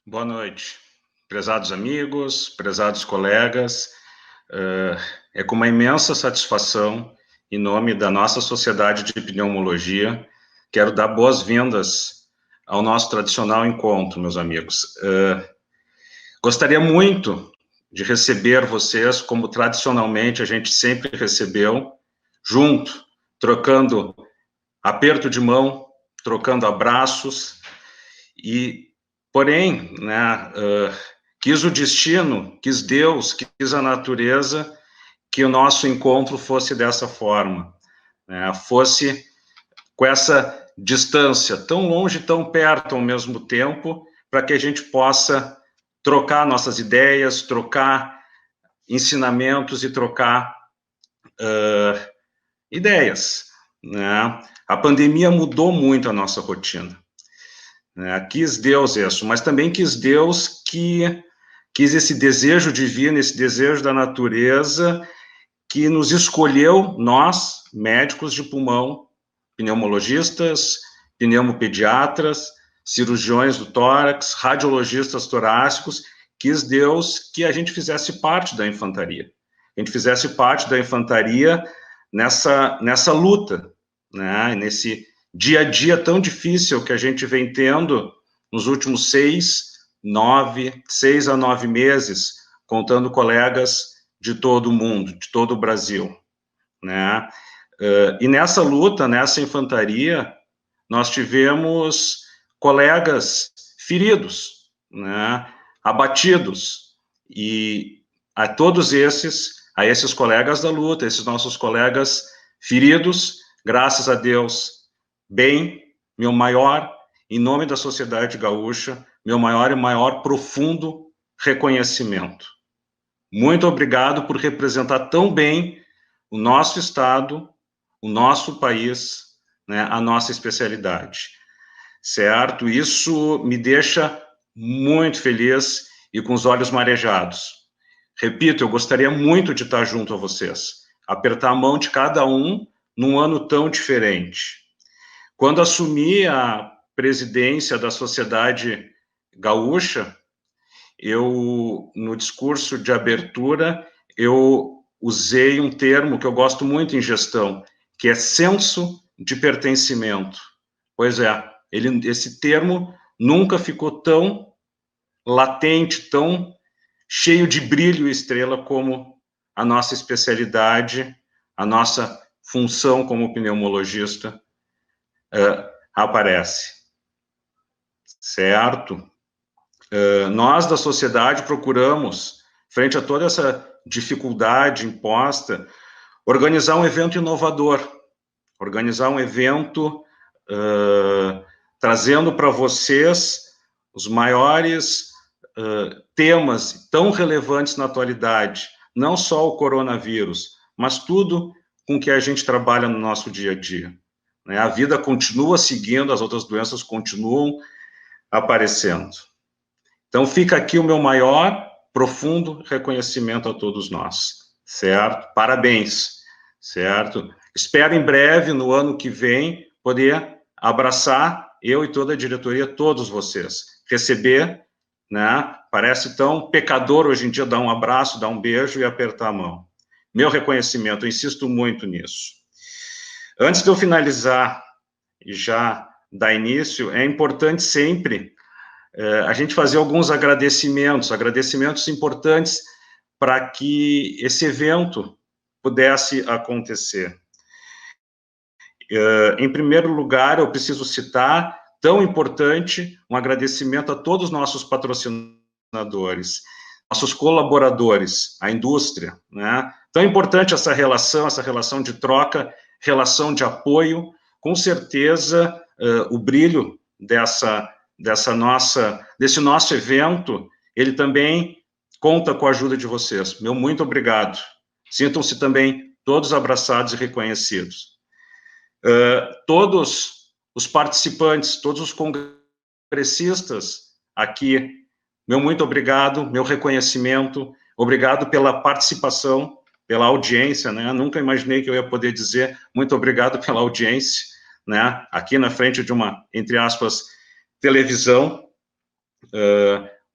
Boa noite, prezados amigos, prezados colegas. É com uma imensa satisfação, em nome da nossa Sociedade de Pneumologia, quero dar boas-vindas ao nosso tradicional encontro, meus amigos. Gostaria muito de receber vocês, como tradicionalmente a gente sempre recebeu, junto, trocando aperto de mão, trocando abraços, porém, né, quis o destino, quis Deus, quis a natureza, que o nosso encontro fosse dessa forma, né, fosse com essa distância, tão longe, tão perto ao mesmo tempo, para que a gente possa trocar nossas ideias, trocar ensinamentos e trocar ideias, né? A pandemia mudou muito a nossa rotina, né? Quis Deus isso, mas também quis Deus que quis esse desejo divino, esse desejo da natureza, que nos escolheu, nós, médicos de pulmão, pneumologistas, pneumopediatras, cirurgiões do tórax, radiologistas torácicos, quis Deus que a gente fizesse parte da infantaria. A gente fizesse parte da infantaria nessa luta, né, nesse dia a dia tão difícil que a gente vem tendo nos últimos 6 a 9 meses, contando colegas de todo o mundo, de todo o Brasil, né? E nessa luta, nessa infantaria, nós tivemos colegas feridos, né? Abatidos, e a todos a esses colegas da luta, esses nossos colegas feridos, graças a Deus, bem, meu maior, em nome da sociedade gaúcha, meu maior e maior profundo reconhecimento. Muito obrigado por representar tão bem o nosso estado, o nosso país, né, a nossa especialidade, certo? Isso me deixa muito feliz e com os olhos marejados. Repito, eu gostaria muito de estar junto a vocês, apertar a mão de cada um num ano tão diferente. Quando assumi a presidência da Sociedade Gaúcha, no discurso de abertura, eu usei um termo que eu gosto muito em gestão, que é senso de pertencimento. Pois é, esse termo nunca ficou tão latente, tão cheio de brilho e estrela como a nossa especialidade, a nossa função como pneumologista aparece. Certo? Nós da sociedade procuramos, frente a toda essa dificuldade imposta, organizar um evento inovador, organizar um evento trazendo para vocês os maiores temas tão relevantes na atualidade, não só o coronavírus, mas tudo com que a gente trabalha no nosso dia a dia, né? A vida continua seguindo, as outras doenças continuam aparecendo. Então, fica aqui o meu maior, profundo reconhecimento a todos nós, certo? Parabéns, certo? Espero em breve, no ano que vem, poder abraçar, eu e toda a diretoria, todos vocês, receber, né? Parece tão pecador hoje em dia dar um abraço, dar um beijo e apertar a mão. Meu reconhecimento, eu insisto muito nisso. Antes de eu finalizar e já dar início, é importante sempre a gente fazer alguns agradecimentos importantes para que esse evento pudesse acontecer. Em primeiro lugar, eu preciso citar, tão importante, um agradecimento a todos os nossos patrocinadores, nossos colaboradores, a indústria, né? Tão importante essa relação de troca, relação de apoio, com certeza o brilho desse nosso evento, ele também conta com a ajuda de vocês. Meu muito obrigado. Sintam-se também todos abraçados e reconhecidos. Todos os participantes, todos os congressistas aqui, meu muito obrigado, meu reconhecimento, obrigado pela participação, pela audiência, né? Nunca imaginei que eu ia poder dizer muito obrigado pela audiência, né? Aqui na frente de uma, entre aspas, televisão.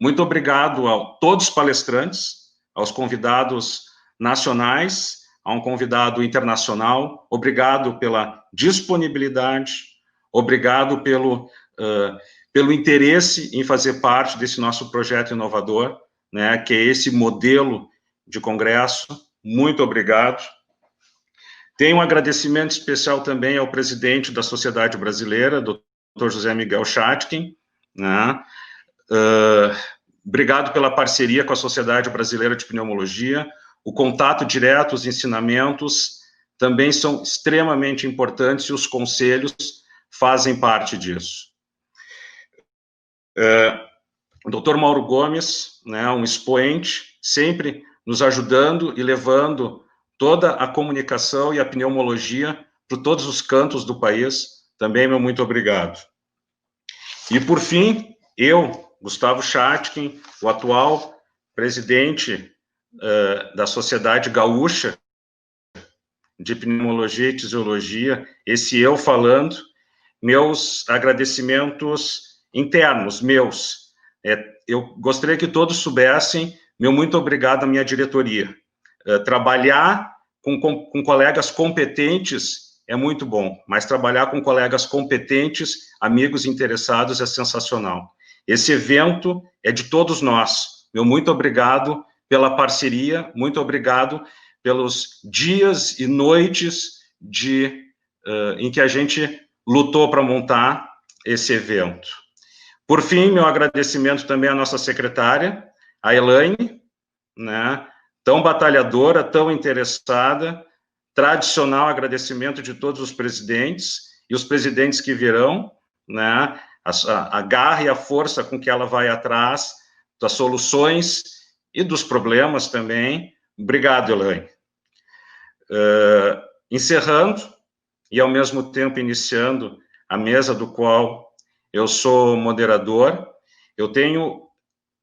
Muito obrigado a todos os palestrantes, aos convidados nacionais, a um convidado internacional. Obrigado pela disponibilidade, obrigado pelo interesse em fazer parte desse nosso projeto inovador, né, que é esse modelo de congresso. Muito obrigado. Tenho um agradecimento especial também ao presidente da Sociedade Brasileira, Dr. José Miguel Chatkin, né? Obrigado pela parceria com a Sociedade Brasileira de Pneumologia. O contato direto, os ensinamentos também são extremamente importantes e os conselhos fazem parte disso. O Dr. Mauro Gomes, né, um expoente, sempre nos ajudando e levando toda a comunicação e a pneumologia para todos os cantos do país. Também, meu muito obrigado. E, por fim, eu, Gustavo Chatkin, o atual presidente da Sociedade Gaúcha de Pneumologia e Tisiologia, esse eu falando, meus agradecimentos internos, meus. Eu gostaria que todos soubessem, meu muito obrigado à minha diretoria. Trabalhar com colegas competentes é muito bom, mas trabalhar com colegas competentes, amigos interessados, é sensacional. Esse evento é de todos nós. Meu muito obrigado pela parceria, muito obrigado pelos dias e noites em que a gente lutou para montar esse evento. Por fim, meu agradecimento também à nossa secretária, a Elaine, né, tão batalhadora, tão interessada, tradicional agradecimento de todos os presidentes e os presidentes que virão, né, a garra e a força com que ela vai atrás das soluções e dos problemas também. Obrigado, Elaine. Encerrando, e ao mesmo tempo iniciando a mesa do qual eu sou moderador, eu tenho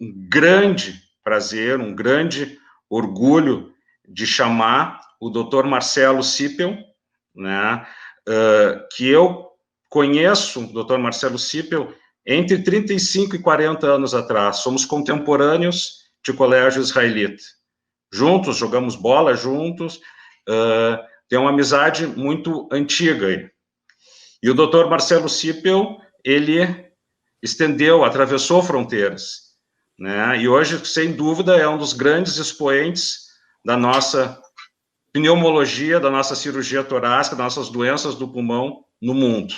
um grande prazer, um grande orgulho de chamar o Dr. Marcelo Sipel, né, que eu conheço o Dr. Marcelo Sipel entre 35 e 40 anos atrás. Somos contemporâneos de colégio israelita. Juntos, jogamos bola juntos, tem uma amizade muito antiga. E o Dr. Marcelo Sipel, ele atravessou fronteiras, né? E hoje, sem dúvida, é um dos grandes expoentes da nossa pneumologia, da nossa cirurgia torácica, das nossas doenças do pulmão no mundo.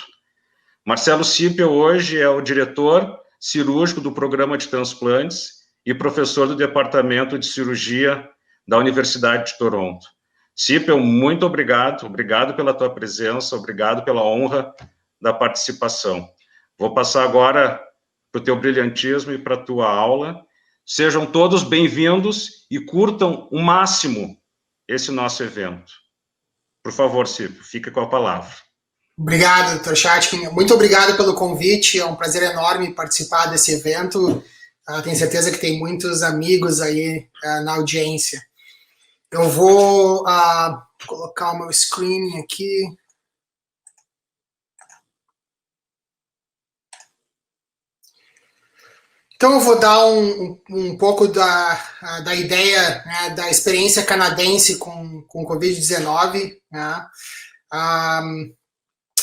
Marcelo Sipel hoje é o diretor cirúrgico do programa de transplantes e professor do departamento de cirurgia da Universidade de Toronto. Sipel, muito obrigado, obrigado pela tua presença, obrigado pela honra da participação. Vou passar agora para o teu brilhantismo e para a tua aula. Sejam todos bem-vindos e curtam o máximo esse nosso evento. Por favor, Sipel, fica com a palavra. Obrigado, Dr. Chatkin. Muito obrigado pelo convite. É um prazer enorme participar desse evento. Tenho certeza que tem muitos amigos aí na audiência. Eu vou colocar o meu screening aqui. Então, eu vou dar um pouco da ideia, né, da experiência canadense com Covid-19. Né?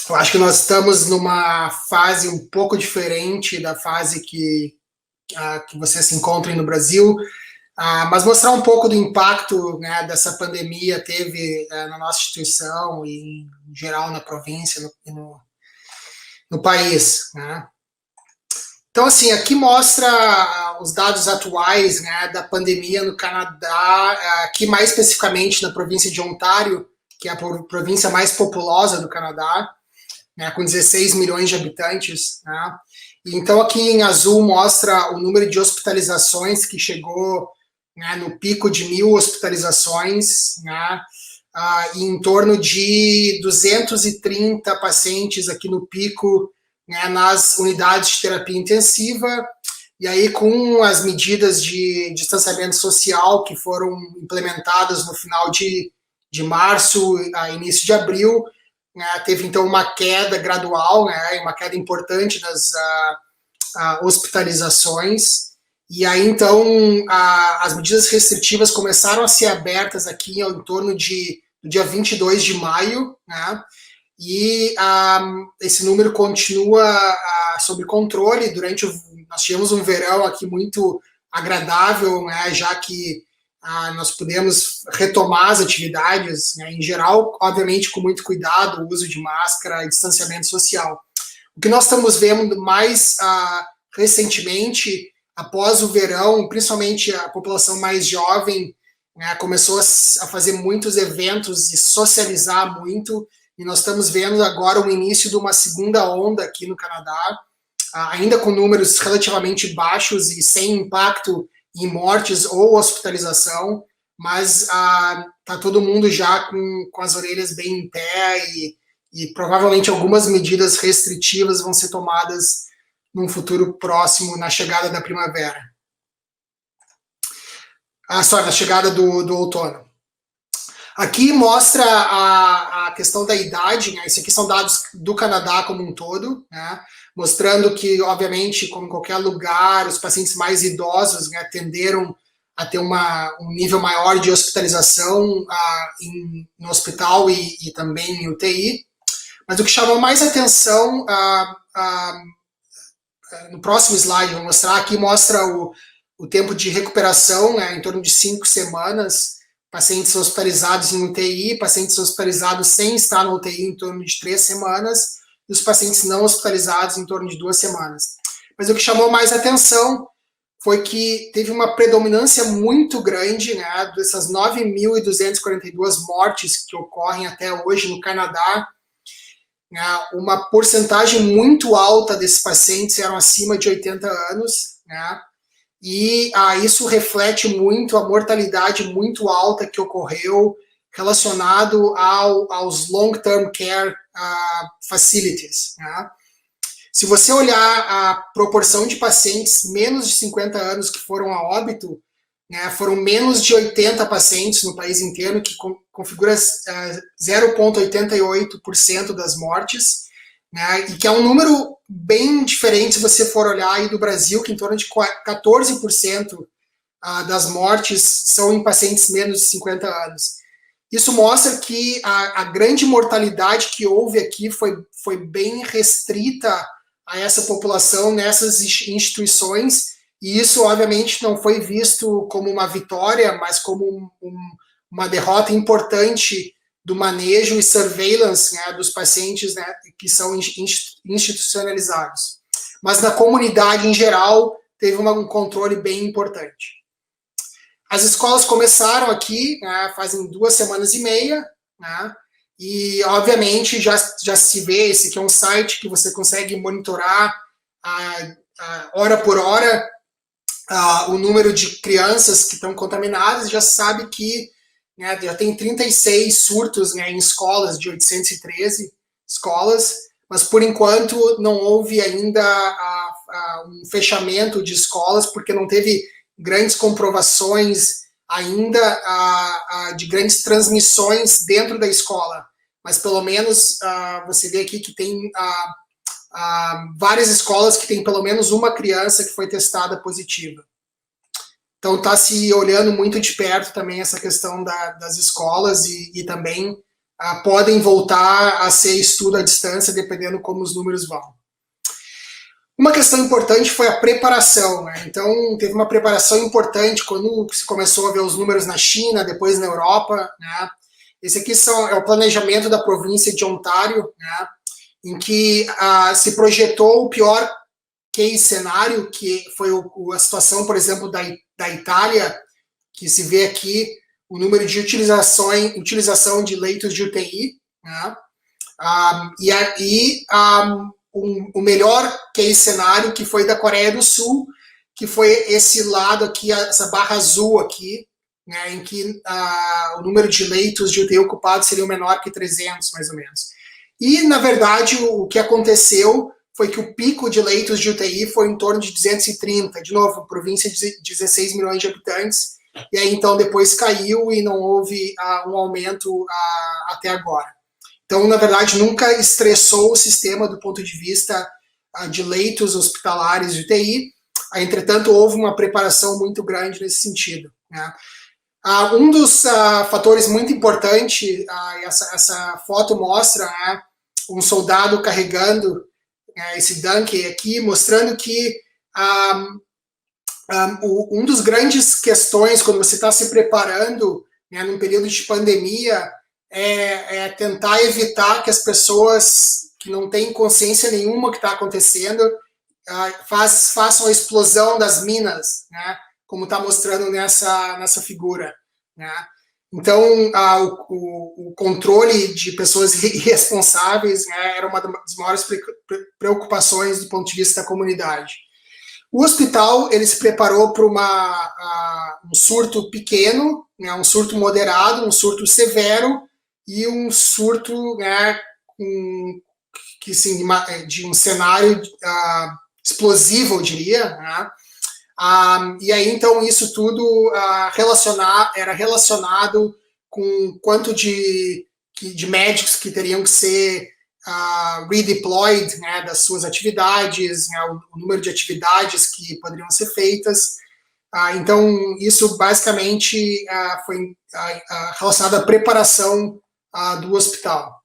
Eu acho que nós estamos numa fase um pouco diferente da fase que vocês se encontram no Brasil, mas mostrar um pouco do impacto, né, dessa pandemia teve na nossa instituição e, em geral, na província no país. Né? Então, assim, aqui mostra os dados atuais, né, da pandemia no Canadá, aqui mais especificamente na província de Ontário, que é a província mais populosa do Canadá, né, com 16 milhões de habitantes. Né? E então, aqui em azul mostra o número de hospitalizações que chegou, né, no pico de 1.000 hospitalizações, né, e em torno de 230 pacientes aqui no pico, né, nas unidades de terapia intensiva, e aí com as medidas de distanciamento social que foram implementadas no final de março a início de abril, né, teve então uma queda gradual, né, uma queda importante das hospitalizações, E aí, então, as medidas restritivas começaram a ser abertas aqui em torno do dia 22 de maio, né? E esse número continua sob controle. Nós tivemos um verão aqui muito agradável, né? Já que nós pudemos retomar as atividades, né? Em geral, obviamente, com muito cuidado, o uso de máscara e distanciamento social. O que nós estamos vendo mais recentemente, após o verão, principalmente a população mais jovem, né, começou a fazer muitos eventos e socializar muito, e nós estamos vendo agora o início de uma segunda onda aqui no Canadá, ainda com números relativamente baixos e sem impacto em mortes ou hospitalização, mas está todo mundo já com as orelhas bem em pé e provavelmente algumas medidas restritivas vão ser tomadas num futuro próximo, na chegada da primavera. Na chegada do outono. Aqui mostra a questão da idade, né? Isso aqui são dados do Canadá como um todo, né? Mostrando que, obviamente, como em qualquer lugar, os pacientes mais idosos, né, tenderam a ter um nível maior de hospitalização no hospital e também em UTI. Mas o que chamou mais atenção, no próximo slide, vou mostrar aqui, mostra o tempo de recuperação, né, em torno de 5 semanas, pacientes hospitalizados em UTI, pacientes hospitalizados sem estar no UTI em torno de 3 semanas, e os pacientes não hospitalizados em torno de 2 semanas. Mas o que chamou mais atenção foi que teve uma predominância muito grande, né, dessas 9.242 mortes que ocorrem até hoje no Canadá. Uma porcentagem muito alta desses pacientes eram acima de 80 anos, né? E isso reflete muito a mortalidade muito alta que ocorreu relacionado aos long-term care facilities, né? Se você olhar a proporção de pacientes menos de 50 anos que foram a óbito, né, foram menos de 80 pacientes no país inteiro, que configura 0,88% das mortes, né, e que é um número bem diferente se você for olhar aí do Brasil, que em torno de 14% das mortes são em pacientes menos de 50 anos. Isso mostra que a grande mortalidade que houve aqui foi bem restrita a essa população nessas instituições, e isso, obviamente, não foi visto como uma vitória, mas como uma derrota importante do manejo e surveillance, né, dos pacientes, né, que são institucionalizados. Mas na comunidade, em geral, teve um controle bem importante. As escolas começaram aqui, né, fazem 2 semanas e meia, né, e, obviamente, já se vê, esse aqui é um site que você consegue monitorar hora por hora o número de crianças que estão contaminadas, já sabe que, né, já tem 36 surtos, né, em escolas, de 813 escolas, mas por enquanto não houve ainda um fechamento de escolas, porque não teve grandes comprovações ainda de grandes transmissões dentro da escola. Mas pelo menos você vê aqui que tem várias escolas que tem pelo menos uma criança que foi testada positiva. Então está se olhando muito de perto também essa questão das escolas e também podem voltar a ser estudo à distância, dependendo como os números vão. Uma questão importante foi a preparação, né? Então teve uma preparação importante quando se começou a ver os números na China, depois na Europa, né? Esse aqui é o planejamento da província de Ontário, né, em que se projetou o pior case cenário, que foi a situação, por exemplo, da Itália, que se vê aqui o número de utilização de leitos de UTI, né, o melhor case cenário, que foi da Coreia do Sul, que foi esse lado aqui, essa barra azul aqui, né, em que o número de leitos de UTI ocupados seria menor que 300, mais ou menos. E, na verdade, o que aconteceu foi que o pico de leitos de UTI foi em torno de 230, de novo, província de 16 milhões de habitantes, e aí então depois caiu e não houve um aumento até agora. Então, na verdade, nunca estressou o sistema do ponto de vista de leitos hospitalares de UTI, Entretanto, houve uma preparação muito grande nesse sentido, né? Um dos fatores muito importante, essa foto mostra um soldado carregando esse Duncan aqui, mostrando que um dos grandes questões quando você está se preparando, né, num período de pandemia é tentar evitar que as pessoas que não têm consciência nenhuma que está acontecendo façam a explosão das minas, né, como está mostrando nessa figura, né. Então, o controle de pessoas irresponsáveis, né, era uma das maiores preocupações do ponto de vista da comunidade. O hospital ele se preparou para um surto pequeno, né, um surto moderado, um surto severo e um surto, né, de um cenário explosivo, eu diria, né? E aí, então, isso tudo era relacionado com quanto de médicos que teriam que ser redeployed, né, das suas atividades, né, o número de atividades que poderiam ser feitas. Então, isso basicamente foi relacionado à preparação do hospital.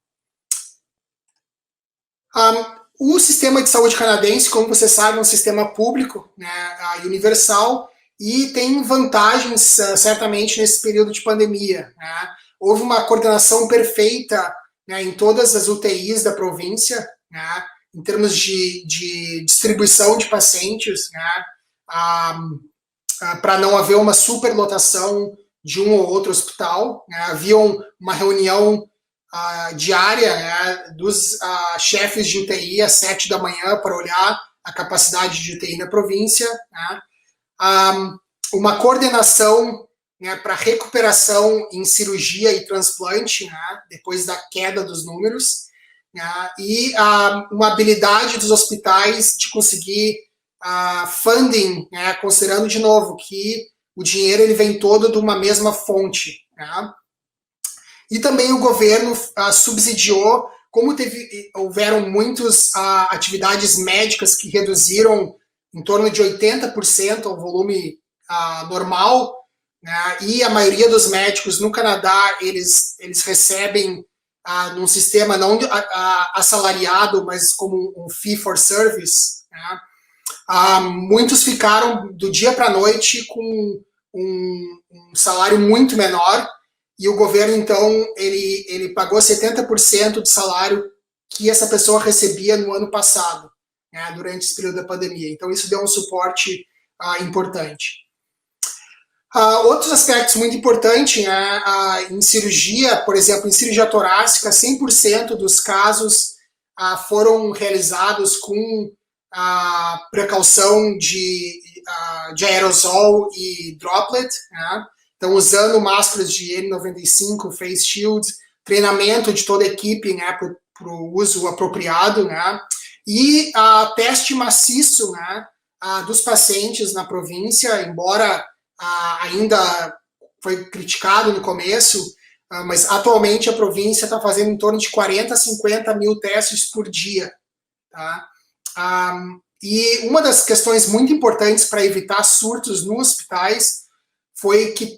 O sistema de saúde canadense, como você sabe, é um sistema público, né, universal, e tem vantagens, certamente, nesse período de pandemia, né? Houve uma coordenação perfeita, né, em todas as UTIs da província, né, em termos de distribuição de pacientes, né, para não haver uma superlotação de um ou outro hospital, né. Havia uma reunião diária, né, dos chefes de UTI às 7 da manhã para olhar a capacidade de UTI na província, né. Uma coordenação, né, para recuperação em cirurgia e transplante, né, depois da queda dos números, né, e uma habilidade dos hospitais de conseguir funding, né, considerando de novo que o dinheiro ele vem todo de uma mesma fonte, né. E também o governo subsidiou, como houveram muitas atividades médicas que reduziram em torno de 80% o volume normal, né, e a maioria dos médicos no Canadá, eles recebem num sistema não assalariado, mas como um fee for service, né. Muitos ficaram do dia para a noite com um salário muito menor, e o governo, então, ele pagou 70% do salário que essa pessoa recebia no ano passado, né, durante esse período da pandemia. Então, isso deu um suporte importante. Outros aspectos muito importantes, né, em cirurgia, por exemplo, em cirurgia torácica, 100% dos casos foram realizados com precaução de aerosol e droplet, né. Então, usando máscaras de N95, face shields, treinamento de toda a equipe, né, para o uso apropriado, né, e teste maciço, né, dos pacientes na província, embora ainda foi criticado no começo, mas atualmente a província está fazendo em torno de 40 a 50 mil testes por dia. Tá? E uma das questões muito importantes para evitar surtos nos hospitais foi que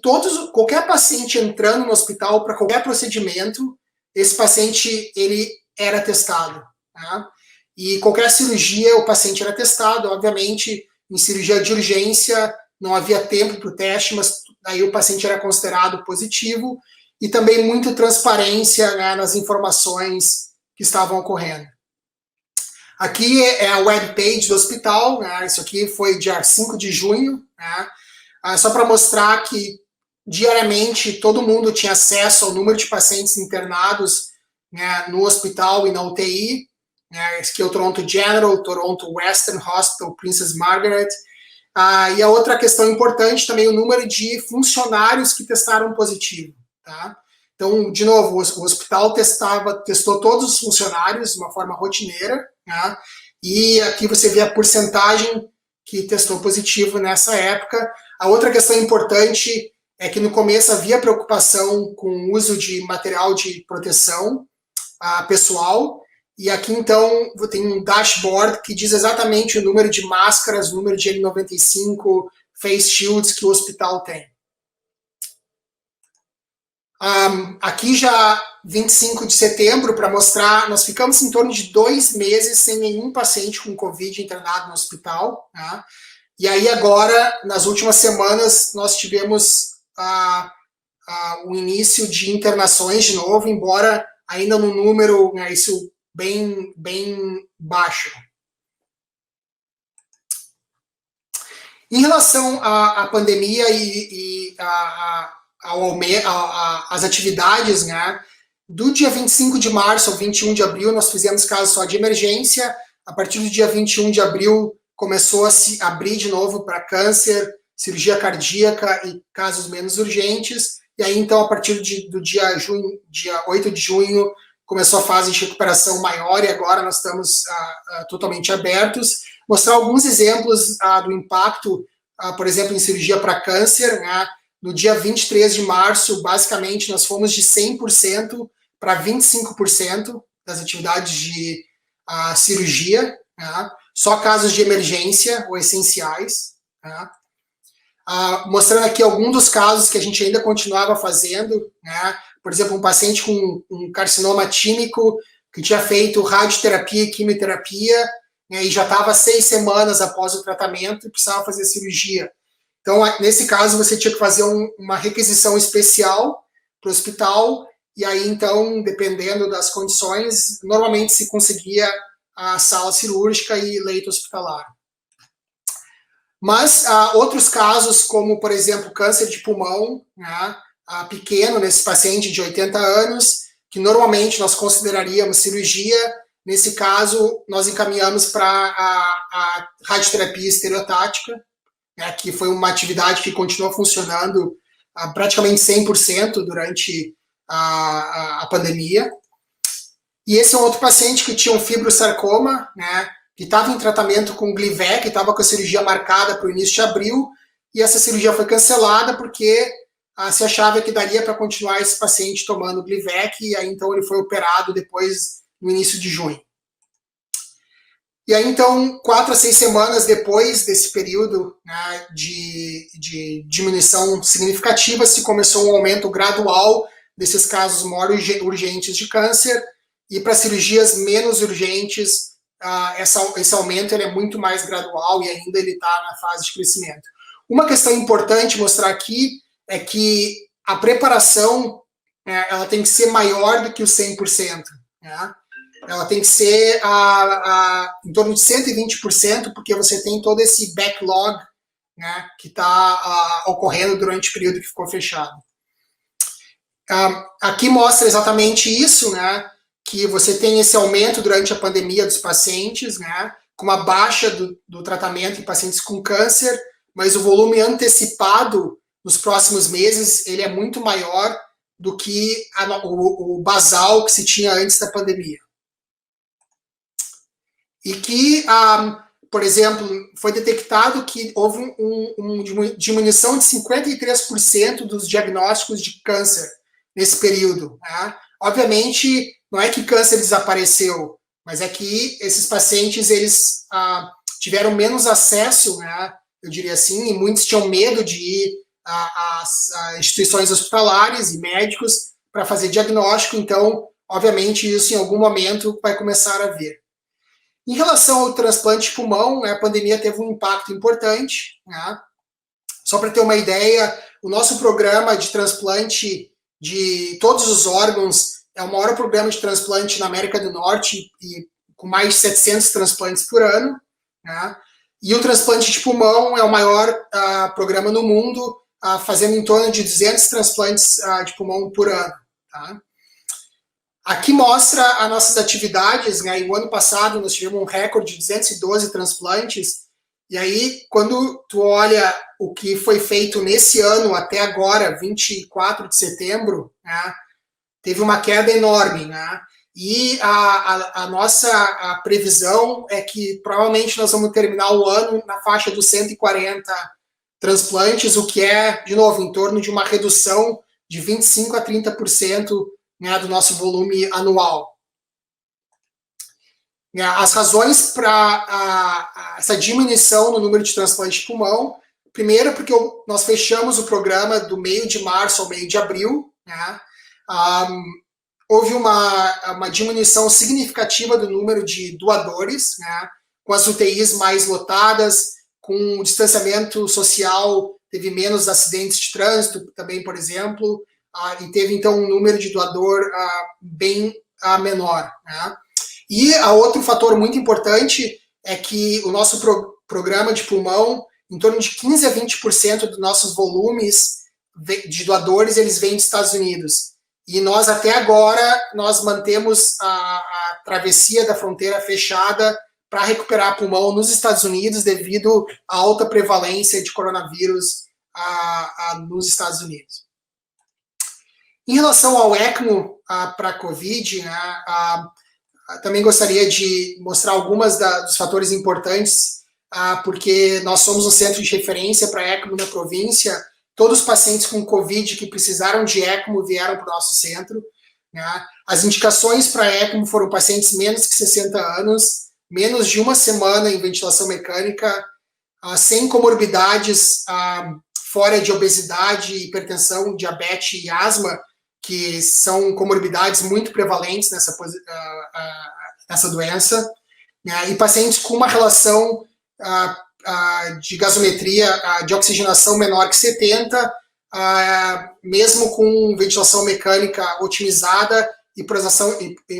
qualquer paciente entrando no hospital para qualquer procedimento, esse paciente ele era testado. Tá? E qualquer cirurgia, o paciente era testado. Obviamente, em cirurgia de urgência, não havia tempo para o teste, mas aí o paciente era considerado positivo, e também muita transparência, né, nas informações que estavam ocorrendo. Aqui é a webpage do hospital, né, isso aqui foi dia 5 de junho, né, só para mostrar que diariamente todo mundo tinha acesso ao número de pacientes internados, né, no hospital e na UTI, né, esse aqui é o Toronto General, Toronto Western Hospital, Princess Margaret. E a outra questão importante também, o número de funcionários que testaram positivo. Tá? Então, de novo, o hospital testou todos os funcionários de uma forma rotineira, tá? E aqui você vê a porcentagem que testou positivo nessa época. A outra questão importante é que no começo havia preocupação com o uso de material de proteção pessoal, E aqui, então, tem um dashboard que diz exatamente o número de máscaras, o número de N95, face shields que o hospital tem. Aqui já 25 de setembro, para mostrar, nós ficamos em torno de 2 meses sem nenhum paciente com Covid internado no hospital. Tá? E aí agora, nas últimas semanas, nós tivemos o início de internações de novo, embora ainda no número, né, isso bem baixo. Em relação à pandemia e as atividades, né, do dia 25 de março ao 21 de abril, nós fizemos casos só de emergência. A partir do dia 21 de abril, começou a se abrir de novo para câncer, cirurgia cardíaca e casos menos urgentes. E aí, então, a partir do dia 8 de junho, começou a fase de recuperação maior e agora nós estamos totalmente abertos. Mostrar alguns exemplos do impacto, por exemplo, em cirurgia para câncer. Né? No dia 23 de março, basicamente, nós fomos de 100% para 25% das atividades de cirurgia, né? Só casos de emergência ou essenciais. Né? Mostrando aqui alguns dos casos que a gente ainda continuava fazendo, né? Por exemplo, um paciente com um carcinoma tímico que tinha feito radioterapia e quimioterapia, né, e já estava 6 semanas após o tratamento e precisava fazer cirurgia. Então, nesse caso, você tinha que fazer uma requisição especial para o hospital, e aí, então, dependendo das condições, normalmente se conseguia a sala cirúrgica e leito hospitalar. Mas outros casos, como, por exemplo, câncer de pulmão, né, pequeno, nesse paciente de 80 anos, que normalmente nós consideraríamos cirurgia, nesse caso, nós encaminhamos para a radioterapia estereotática, né, que foi uma atividade que continuou funcionando praticamente 100% durante a pandemia. E esse é um outro paciente que tinha um fibrosarcoma, né, que estava em tratamento com Glivec, que estava com a cirurgia marcada para o início de abril, e essa cirurgia foi cancelada porque se achava que daria para continuar esse paciente tomando Glivec, e aí então ele foi operado depois, no início de junho. E aí então, 4 a 6 semanas depois desse período, né, de diminuição significativa, se começou um aumento gradual desses casos mais urgentes de câncer, e para cirurgias menos urgentes, esse aumento ele é muito mais gradual e ainda ele está na fase de crescimento. Uma questão importante mostrar aqui é que a preparação ela tem que ser maior do que o 100%. Né? Ela tem que ser em torno de 120%, porque você tem todo esse backlog, né, que está ocorrendo durante o período que ficou fechado. Aqui mostra exatamente isso, né, que você tem esse aumento durante a pandemia dos pacientes, né, com uma baixa do tratamento em pacientes com câncer, mas o volume antecipado nos próximos meses ele é muito maior do que o basal que se tinha antes da pandemia. E que, por exemplo, foi detectado que houve uma diminuição de 53% dos diagnósticos de câncer nesse período. Né? Obviamente, não é que câncer desapareceu, mas é que esses pacientes eles tiveram menos acesso, né, eu diria assim, e muitos tinham medo de ir às instituições hospitalares e médicos para fazer diagnóstico, então, obviamente, isso em algum momento vai começar a vir. Em relação ao transplante de pulmão, a pandemia teve um impacto importante. Né? Só para ter uma ideia, o nosso programa de transplante de todos os órgãos é o maior programa de transplante na América do Norte, e com mais de 700 transplantes por ano. Né? E o transplante de pulmão é o maior programa no mundo, fazendo em torno de 200 transplantes de pulmão por ano. Tá? Aqui mostra as nossas atividades, né? E o ano passado nós tivemos um recorde de 212 transplantes, e aí quando tu olha o que foi feito nesse ano até agora, 24 de setembro, né? Teve uma queda enorme, né? E a nossa previsão é que provavelmente nós vamos terminar o ano na faixa dos 140 transplantes, o que é, de novo, em torno de uma redução de 25% a 30%, né, do nosso volume anual. As razões para essa diminuição no número de transplantes de pulmão, primeiro porque nós fechamos o programa do meio de março ao meio de abril, né? Houve uma diminuição significativa do número de doadores, né? Com as UTIs mais lotadas, com o distanciamento social, teve menos acidentes de trânsito também, por exemplo, e teve, então, um número de doador bem menor, né? E outro fator muito importante é que o nosso programa de pulmão, em torno de 15 a 20% dos nossos volumes de doadores, eles vêm dos Estados Unidos. E nós, até agora, nós mantemos a travessia da fronteira fechada para recuperar pulmão nos Estados Unidos devido à alta prevalência de coronavírus nos Estados Unidos. Em relação ao ECMO para a COVID, né, também gostaria de mostrar algumas dos fatores importantes, porque nós somos um centro de referência para ECMO na província. Todos os pacientes com COVID que precisaram de ECMO vieram para o nosso centro, né? As indicações para ECMO foram pacientes menos que 60 anos, menos de uma semana em ventilação mecânica, sem comorbidades fora de obesidade, hipertensão, diabetes e asma, que são comorbidades muito prevalentes nessa doença, né? E pacientes com uma relação de gasometria, de oxigenação menor que 70, mesmo com ventilação mecânica otimizada e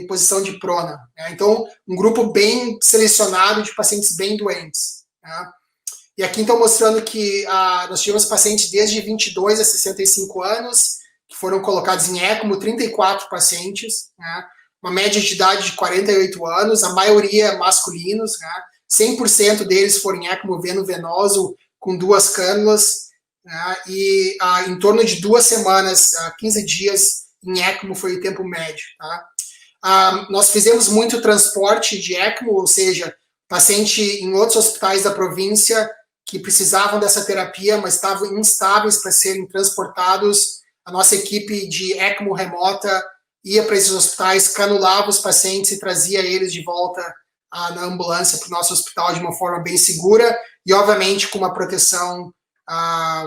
posição de prona, né? Então, um grupo bem selecionado de pacientes bem doentes, né? E aqui, então, mostrando que nós tivemos pacientes desde 22 a 65 anos, que foram colocados em ECMO, 34 pacientes, né? Uma média de idade de 48 anos, a maioria masculinos, né? 100% deles foram em ECMO veno-venoso, com 2 cânulas, né? E em torno de 2 semanas, 15 dias em ECMO foi o tempo médio, tá? Nós fizemos muito transporte de ECMO, ou seja, paciente em outros hospitais da província que precisavam dessa terapia, mas estavam instáveis para serem transportados. A nossa equipe de ECMO remota ia para esses hospitais, canulava os pacientes e trazia eles de volta na ambulância para o nosso hospital de uma forma bem segura e, obviamente, com uma proteção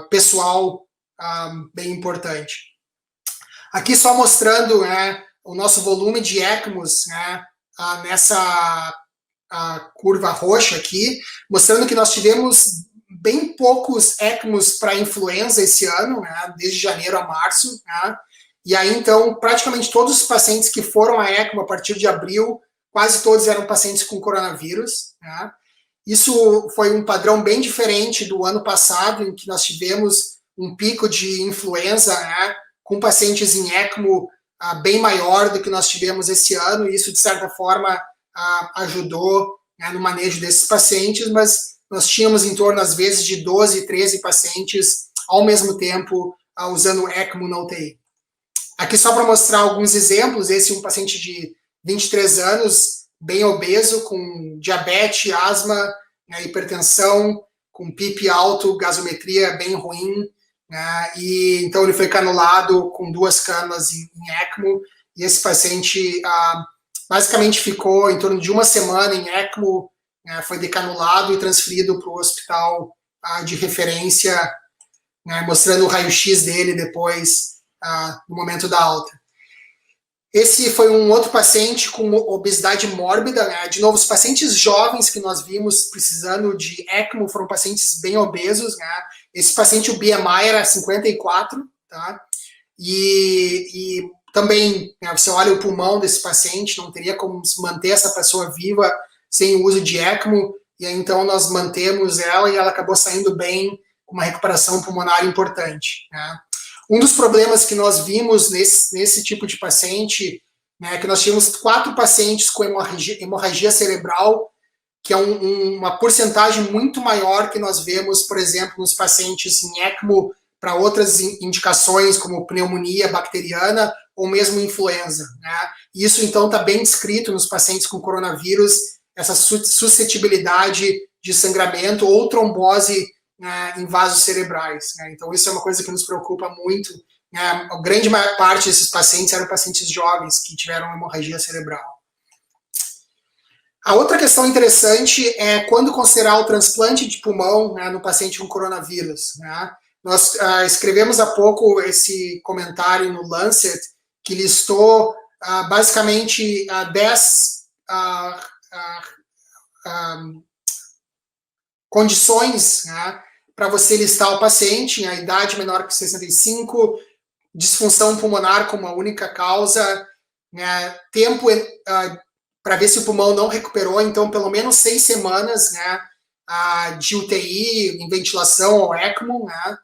pessoal bem importante. Aqui só mostrando, né, o nosso volume de ECMOs, né, nessa curva roxa aqui, mostrando que nós tivemos bem poucos ECMOs para influenza esse ano, né, desde janeiro a março, né, e aí, então, praticamente todos os pacientes que foram a ECMO a partir de abril, quase todos eram pacientes com coronavírus, né. Isso foi um padrão bem diferente do ano passado, em que nós tivemos um pico de influenza, né, com pacientes em ECMO bem maior do que nós tivemos esse ano, e isso, de certa forma, ajudou, né, no manejo desses pacientes, mas nós tínhamos em torno, às vezes, de 12, 13 pacientes ao mesmo tempo usando ECMO na UTI. Aqui só para mostrar alguns exemplos, esse é um paciente de 23 anos, bem obeso, com diabetes, asma, né, hipertensão, com PIP alto, gasometria bem ruim, né, e então ele foi canulado com 2 cânulas em ECMO, e esse paciente basicamente ficou em torno de uma semana em ECMO, né, foi decanulado e transferido para o hospital de referência, né, mostrando o raio-x dele depois, no momento da alta. Esse foi um outro paciente com obesidade mórbida, né? De novo, os pacientes jovens que nós vimos precisando de ECMO foram pacientes bem obesos, né? Esse paciente, o BMI era 54, tá? E também, né, você olha o pulmão desse paciente, não teria como manter essa pessoa viva sem o uso de ECMO, e aí, então nós mantemos ela e ela acabou saindo bem, com uma recuperação pulmonar importante, né? Um dos problemas que nós vimos nesse tipo de paciente, né, que nós tínhamos 4 pacientes com hemorragia cerebral, que é uma porcentagem muito maior que nós vemos, por exemplo, nos pacientes em ECMO para outras indicações, como pneumonia bacteriana ou mesmo influenza, né? Isso, então, está bem descrito nos pacientes com coronavírus, essa suscetibilidade de sangramento ou trombose, né, em vasos cerebrais, né? Então, isso é uma coisa que nos preocupa muito, né? A grande maior parte desses pacientes eram pacientes jovens que tiveram hemorragia cerebral. A outra questão interessante é quando considerar o transplante de pulmão, né, no paciente com coronavírus, né? Nós escrevemos há pouco esse comentário no Lancet, que listou basicamente 10 condições, né, para você listar o paciente, a idade menor que 65, disfunção pulmonar como a única causa, né, tempo para ver se o pulmão não recuperou, então pelo menos 6 semanas, né, de UTI, em ventilação ou ECMO, né,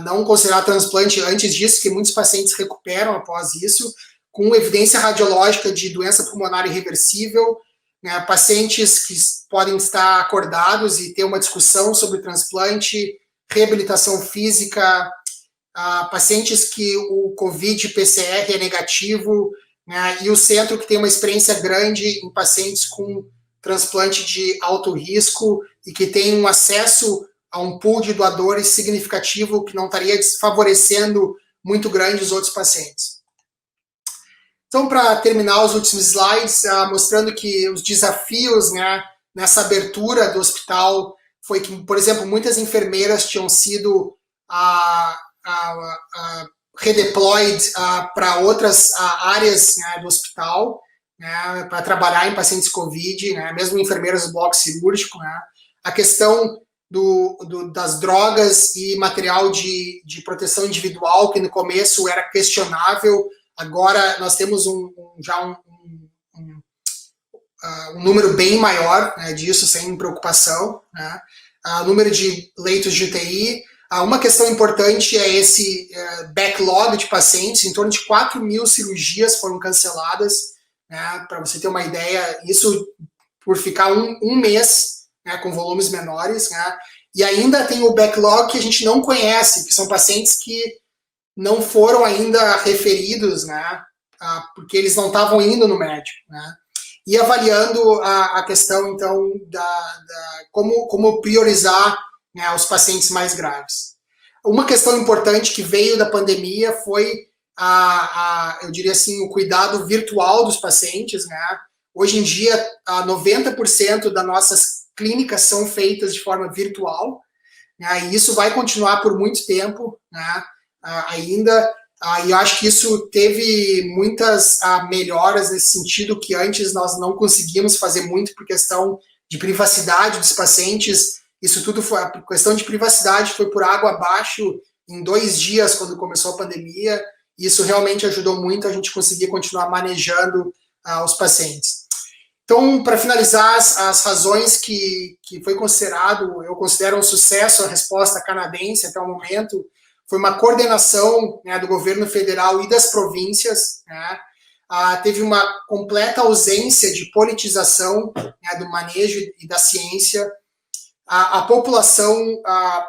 não considerar transplante antes disso, que muitos pacientes recuperam após isso, com evidência radiológica de doença pulmonar irreversível, né, pacientes que podem estar acordados e ter uma discussão sobre transplante, reabilitação física, pacientes que o COVID-PCR é negativo, né, e o centro que tem uma experiência grande em pacientes com transplante de alto risco e que tem um acesso a um pool de doadores significativo que não estaria desfavorecendo muito grande os outros pacientes. Então, para terminar os últimos slides, mostrando que os desafios, né, nessa abertura do hospital foi que, por exemplo, muitas enfermeiras tinham sido redeployed para outras áreas, né, do hospital, né, para trabalhar em pacientes COVID, né, mesmo enfermeiras do bloco cirúrgico, né. A questão das drogas e material de proteção individual, que no começo era questionável, agora nós temos já um número bem maior, né, disso, sem preocupação, né. O número de leitos de UTI. Uma questão importante é esse backlog de pacientes, em torno de 4 mil cirurgias foram canceladas, né, para você ter uma ideia, isso por ficar um mês, né, com volumes menores, né, e ainda tem o backlog que a gente não conhece, que são pacientes que não foram ainda referidos, né, porque eles não estavam indo no médico, né, e avaliando a questão, então, como priorizar, né, os pacientes mais graves. Uma questão importante que veio da pandemia foi, eu diria assim, o cuidado virtual dos pacientes, né. Hoje em dia, 90% das nossas clínicas são feitas de forma virtual, né, e isso vai continuar por muito tempo, né, ainda, e eu acho que isso teve muitas melhoras nesse sentido, que antes nós não conseguíamos fazer muito por questão de privacidade dos pacientes. Isso tudo foi, a questão de privacidade foi por água abaixo em 2 dias, quando começou a pandemia, e isso realmente ajudou muito a gente conseguir continuar manejando os pacientes. Então, para finalizar, as razões que foi considerado, eu considero um sucesso a resposta canadense até o momento, foi uma coordenação, né, do governo federal e das províncias, né, teve uma completa ausência de politização, né, do manejo e da ciência, a população,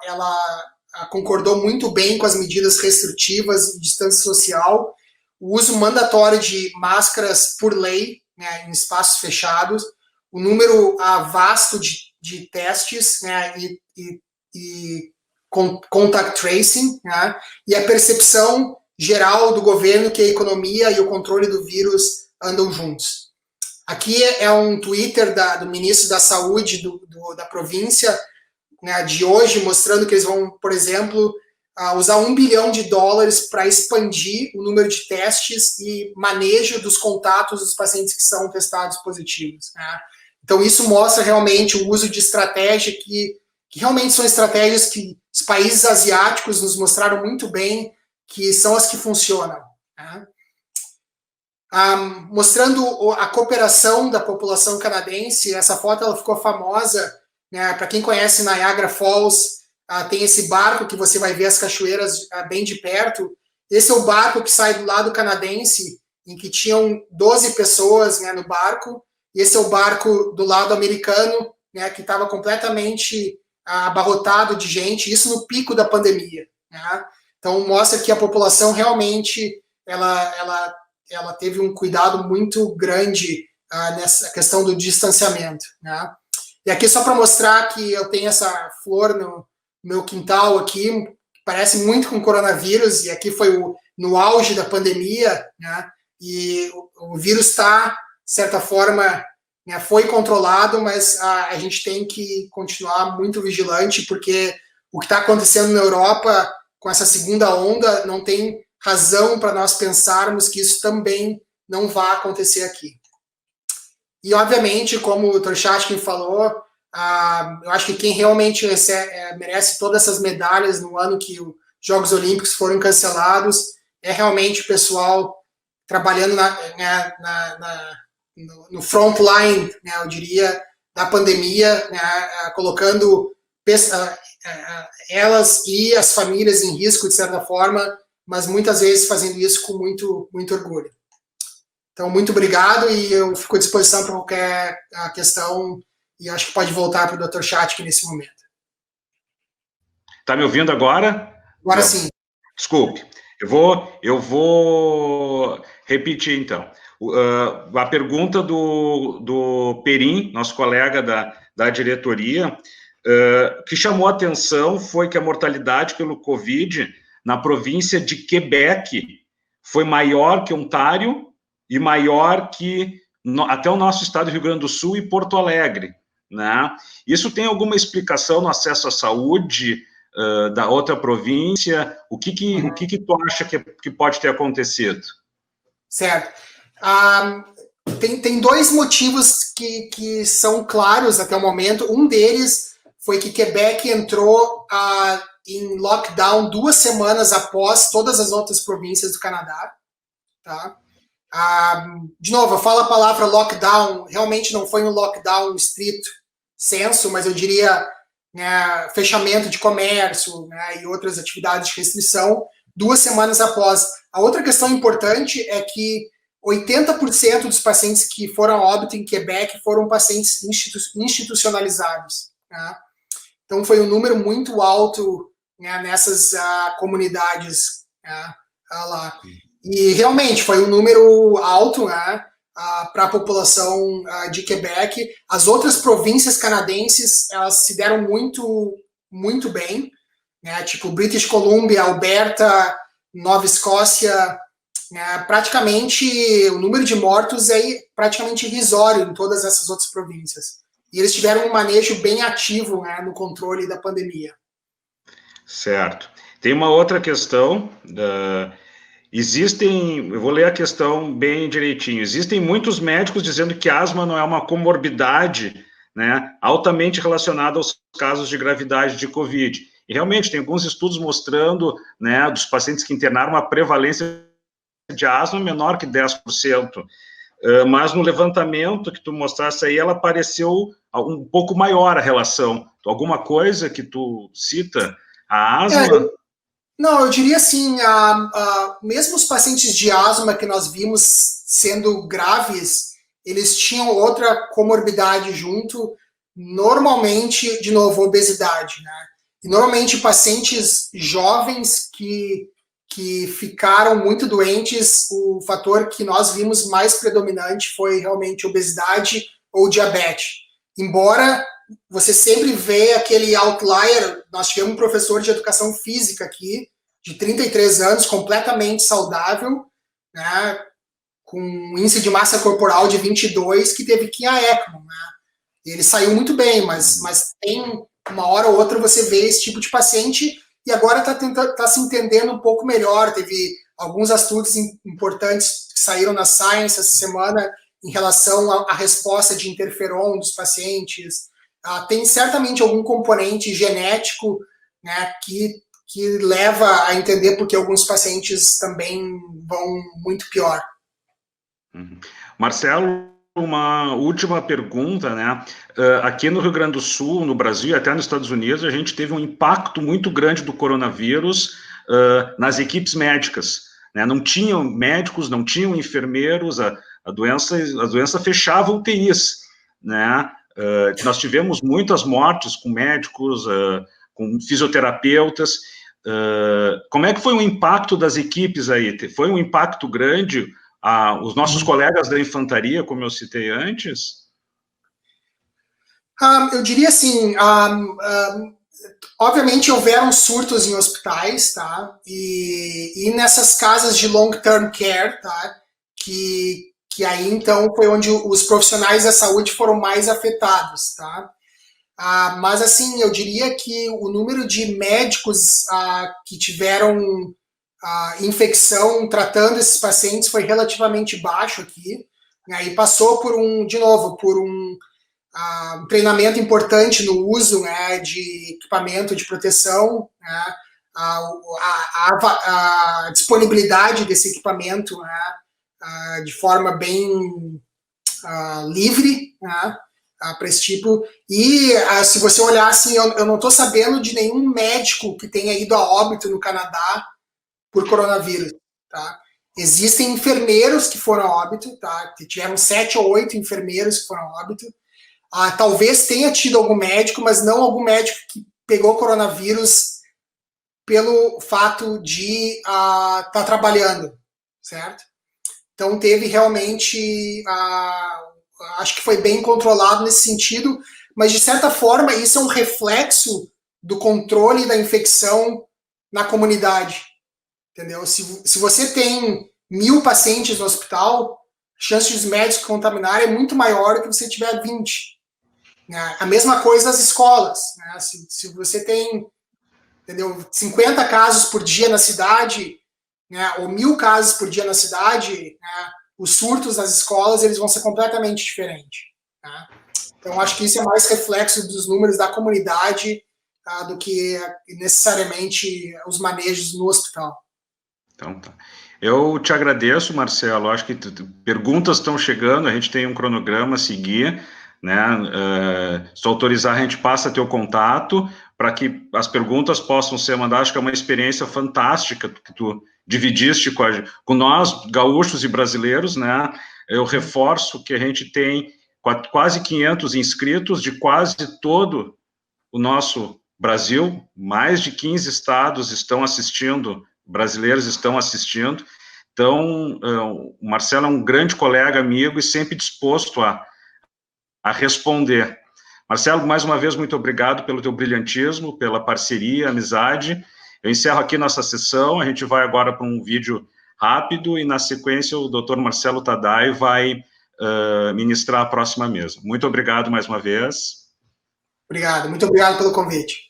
ela concordou muito bem com as medidas restritivas de distância social, o uso mandatório de máscaras por lei, né, em espaços fechados, o número vasto de testes, né, e contact tracing, né, e a percepção geral do governo que a economia e o controle do vírus andam juntos. Aqui é um Twitter do ministro da Saúde da província, né, de hoje, mostrando que eles vão, por exemplo, usar $1 bilhão para expandir o número de testes e manejo dos contatos dos pacientes que são testados positivos, né. Então, isso mostra realmente o uso de estratégia que realmente são estratégias que os países asiáticos nos mostraram muito bem que são as que funcionam, né. Mostrando a cooperação da população canadense, essa foto ela ficou famosa, né, para quem conhece Niagara Falls, tem esse barco que você vai ver as cachoeiras bem de perto. Esse é o barco que sai do lado canadense, em que tinham 12 pessoas, né, no barco, e esse é o barco do lado americano, né, que estava completamente abarrotado de gente, isso no pico da pandemia, né. Então, mostra que a população realmente, ela teve um cuidado muito grande nessa questão do distanciamento, né. E aqui só para mostrar que eu tenho essa flor no meu quintal aqui, parece muito com coronavírus, e aqui foi no auge da pandemia, né, e o vírus está, de certa forma, né, foi controlado, mas a gente tem que continuar muito vigilante, porque o que está acontecendo na Europa com essa segunda onda não tem razão para nós pensarmos que isso também não vai acontecer aqui. E, obviamente, como o Dr. Chatkin falou, eu acho que quem realmente merece todas essas medalhas no ano que os Jogos Olímpicos foram cancelados é realmente o pessoal trabalhando no front line, né, eu diria, da pandemia, né, colocando elas e as famílias em risco, de certa forma, mas muitas vezes fazendo isso com muito, muito orgulho. Então, muito obrigado e eu fico à disposição para qualquer questão e acho que pode voltar para o Dr. Chatkin nesse momento. Está me ouvindo agora? Agora sim. Desculpe. Eu vou repetir, então. A pergunta do Perim, nosso colega da diretoria, que chamou a atenção foi que a mortalidade pelo Covid na província de Quebec foi maior que Ontário e maior que até o nosso estado do Rio Grande do Sul e Porto Alegre, né? Isso tem alguma explicação no acesso à saúde da outra província? O que tu acha que pode ter acontecido? Certo. Tem dois motivos que são claros até o momento. Um deles foi que Quebec entrou em lockdown 2 semanas após todas as outras províncias do Canadá. Tá? De novo, eu falo a palavra lockdown, realmente não foi um lockdown estrito senso, mas eu diria, né, fechamento de comércio, né, e outras atividades de restrição 2 semanas após. A outra questão importante é que 80% dos pacientes que foram a óbito em Quebec foram pacientes institucionalizados. Né? Então, foi um número muito alto, né, nessas comunidades, né, lá. E, realmente, foi um número alto, né, para a população de Quebec. As outras províncias canadenses, elas se deram muito, muito bem, né, tipo British Columbia, Alberta, Nova Escócia, praticamente o número de mortos é praticamente irrisório em todas essas outras províncias. E eles tiveram um manejo bem ativo, né, no controle da pandemia. Certo. Tem uma outra questão. Eu vou ler a questão bem direitinho. Existem muitos médicos dizendo que asma não é uma comorbidade, né, altamente relacionada aos casos de gravidade de Covid. E realmente tem alguns estudos mostrando, né, dos pacientes que internaram uma prevalência de asma menor que 10%. Mas no levantamento que tu mostraste aí, ela pareceu um pouco maior a relação. Alguma coisa que tu cita? A asma? Não, eu diria assim, mesmo os pacientes de asma que nós vimos sendo graves, eles tinham outra comorbidade junto, normalmente, de novo, obesidade, né? E normalmente pacientes jovens que ficaram muito doentes, o fator que nós vimos mais predominante foi realmente obesidade ou diabetes. Embora você sempre vê aquele outlier. Nós tivemos um professor de educação física aqui, de 33 anos, completamente saudável, né, com um índice de massa corporal de 22, que teve que ir a ECMO. Né? Ele saiu muito bem, mas tem uma hora ou outra você vê esse tipo de paciente e agora está se entendendo um pouco melhor. Teve alguns estudos importantes que saíram na Science essa semana em relação à resposta de interferon dos pacientes. Tem certamente algum componente genético, né, que leva a entender porque alguns pacientes também vão muito pior. Marcelo, uma última pergunta, né? Aqui no Rio Grande do Sul, no Brasil e até nos Estados Unidos, a gente teve um impacto muito grande do coronavírus nas equipes médicas, né? Não tinham médicos, não tinham enfermeiros, a doença fechava UTIs, né? Nós tivemos muitas mortes com médicos, com fisioterapeutas. Como é que foi o impacto das equipes aí? Foi um impacto grande? Os nossos colegas da infantaria, como eu citei antes? Eu diria assim, obviamente houveram surtos em hospitais, tá? E nessas casas de long-term care, tá? Que que aí, então, foi onde os profissionais da saúde foram mais afetados, tá? Mas, assim, eu diria que o número de médicos que tiveram infecção tratando esses pacientes foi relativamente baixo aqui, né? E passou por um treinamento importante no uso, né, de equipamento de proteção, né, a disponibilidade desse equipamento, né, de forma bem livre, né, para esse tipo. E se você olhar assim, eu não estou sabendo de nenhum médico que tenha ido a óbito no Canadá por coronavírus, tá? Existem enfermeiros que foram a óbito, tá? Tiveram 7 ou 8 enfermeiros que foram a óbito. Talvez tenha tido algum médico, mas não algum médico que pegou coronavírus pelo fato de estar trabalhando, certo? Então teve realmente, acho que foi bem controlado nesse sentido, mas de certa forma isso é um reflexo do controle da infecção na comunidade, entendeu? Se você tem 1000 pacientes no hospital, a chance dos médicos contaminarem é muito maior do que você tiver 20. A mesma coisa nas escolas, né? Se você tem, entendeu, 50 casos por dia na cidade, né, ou 1000 casos por dia na cidade, né, os surtos nas escolas eles vão ser completamente diferentes. Né? Então, acho que isso é mais reflexo dos números da comunidade do que necessariamente os manejos no hospital. Então, tá. Eu te agradeço, Marcelo. Acho que perguntas estão chegando, a gente tem um cronograma a seguir, né? Se autorizar, a gente passa teu contato para que as perguntas possam ser mandadas. Acho que é uma experiência fantástica que tu dividiste com nós, gaúchos e brasileiros, né? Eu reforço que a gente tem quase 500 inscritos de quase todo o nosso Brasil, mais de 15 estados estão assistindo, brasileiros estão assistindo. Então, o Marcelo é um grande colega, amigo, e sempre disposto a responder. Marcelo, mais uma vez, muito obrigado pelo teu brilhantismo, pela parceria, amizade. Eu encerro aqui nossa sessão, a gente vai agora para um vídeo rápido, e na sequência o Dr. Marcelo Tadai vai ministrar a próxima mesa. Muito obrigado mais uma vez. Obrigado, muito obrigado pelo convite.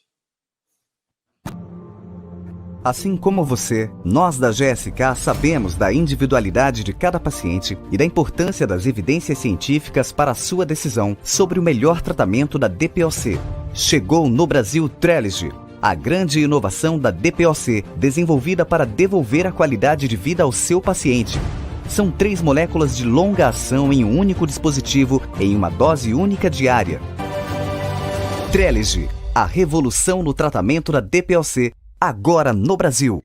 Assim como você, nós da GSK sabemos da individualidade de cada paciente e da importância das evidências científicas para a sua decisão sobre o melhor tratamento da DPOC. Chegou no Brasil Trelegy, a grande inovação da DPOC, desenvolvida para devolver a qualidade de vida ao seu paciente. São 3 moléculas de longa ação em um único dispositivo, em uma dose única diária. Trelegy, a revolução no tratamento da DPOC, agora no Brasil.